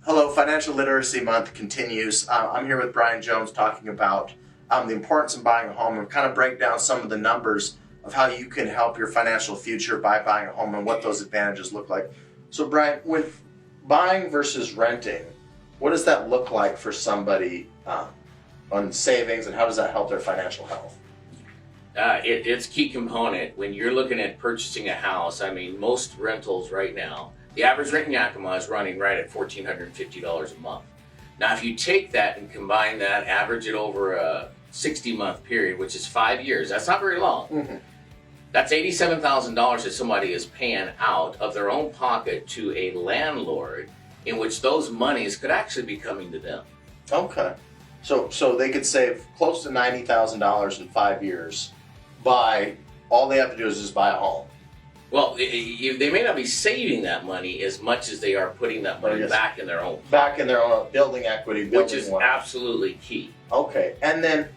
Hello, Financial Literacy Month continues. I'm here with Brian Jones talking about the importance of buying a home and kind of break down some of the numbers of how you can help your financial future by buying a home and what those advantages look like. So Brian, with buying versus renting, what does that look like for somebody on savings, and how does that help their financial health? It's a key component when you're looking at purchasing a house. I mean, most rentals right now, the average rent in Yakima is running right at $1,450 a month. Now, if you take that and combine that, average it over a 60-month period, which is 5 years, that's not very long. Mm-hmm. That's $87,000 that somebody is paying out of their own pocket to a landlord, in which those monies could actually be coming to them. Okay. So they could save close to $90,000 in 5 years by, all they have to do is just buy a home. Well, they may not be saving that money as much as they are putting that money back in their own pocket. Back in their own, building equity, which is absolutely key. Okay, and then,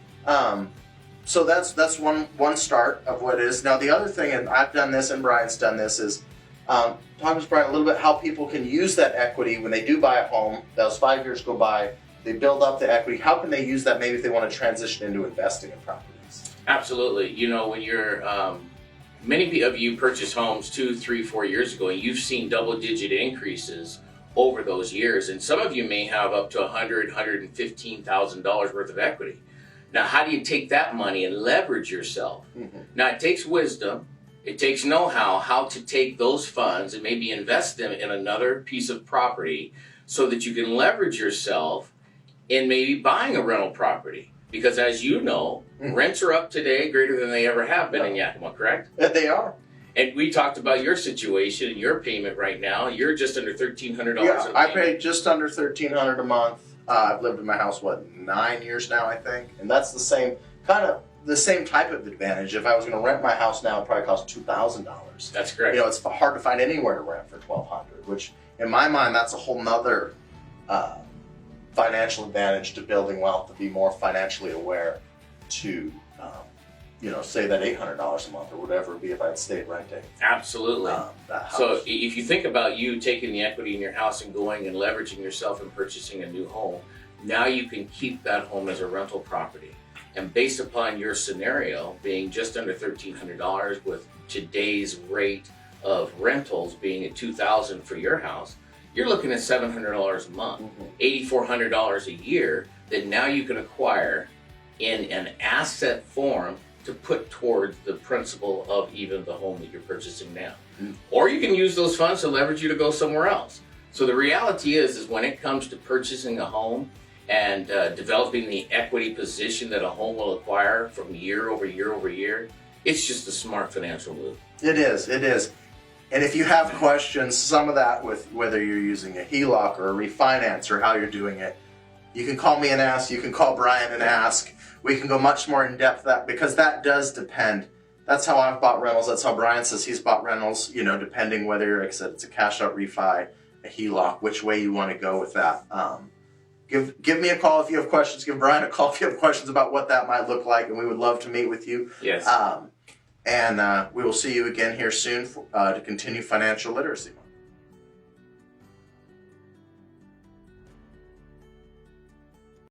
so that's one start of what it is. Now the other thing, and I've done this and Brian's done this, is talk to us, Brian, a little bit how people can use that equity when they do buy a home. Those 5 years go by, they build up the equity. How can they use that maybe if they want to transition into investing in properties? Absolutely. You know, when you're, many of you purchased homes 2, 3, 4 years ago, and you've seen double-digit increases over those years. And some of you may have up to $100,000, $115,000 worth of equity. Now, how do you take that money and leverage yourself? Mm-hmm. Now, it takes wisdom. It takes know-how, how to take those funds and maybe invest them in another piece of property so that you can leverage yourself in maybe buying a rental property. Because as you know, rents are up today greater than they ever have been in Yakima, correct? Yeah, they are. And we talked about your situation and your payment right now. You're just under $1,300. Yeah, I pay just under $1,300 a month. I've lived in my house, 9 years now, I think. And that's the same type of advantage. If I was going to rent my house now, it'd probably cost $2,000. That's correct. You know, it's hard to find anywhere to rent for $1,200, which in my mind, that's a whole nother financial advantage to building wealth, to be more financially aware, to say that $800 a month or whatever it would be if I had stayed renting. Absolutely. So if you think about you taking the equity in your house and going and leveraging yourself and purchasing a new home, now you can keep that home as a rental property. And based upon your scenario being just under $1,300 with today's rate of rentals being at $2,000 for your house, you're looking at $700 a month, $8,400 a year that now you can acquire in an asset form to put towards the principal of even the home that you're purchasing now. Or you can use those funds to leverage you to go somewhere else. So the reality is when it comes to purchasing a home and developing the equity position that a home will acquire from year over year over year, it's just a smart financial move. It is. And if you have questions, some of that with whether you're using a HELOC or a refinance or how you're doing it, you can call me and ask. You can call Brian and ask. We can go much more in depth that, because that does depend. That's how I've bought rentals. That's how Brian says he's bought rentals, depending whether, like I said, it's a cash out refi, a HELOC, which way you want to go with that. Give me a call if you have questions. Give Brian a call if you have questions about what that might look like, and we would love to meet with you. Yes. And we will see you again here soon to continue Financial Literacy Month.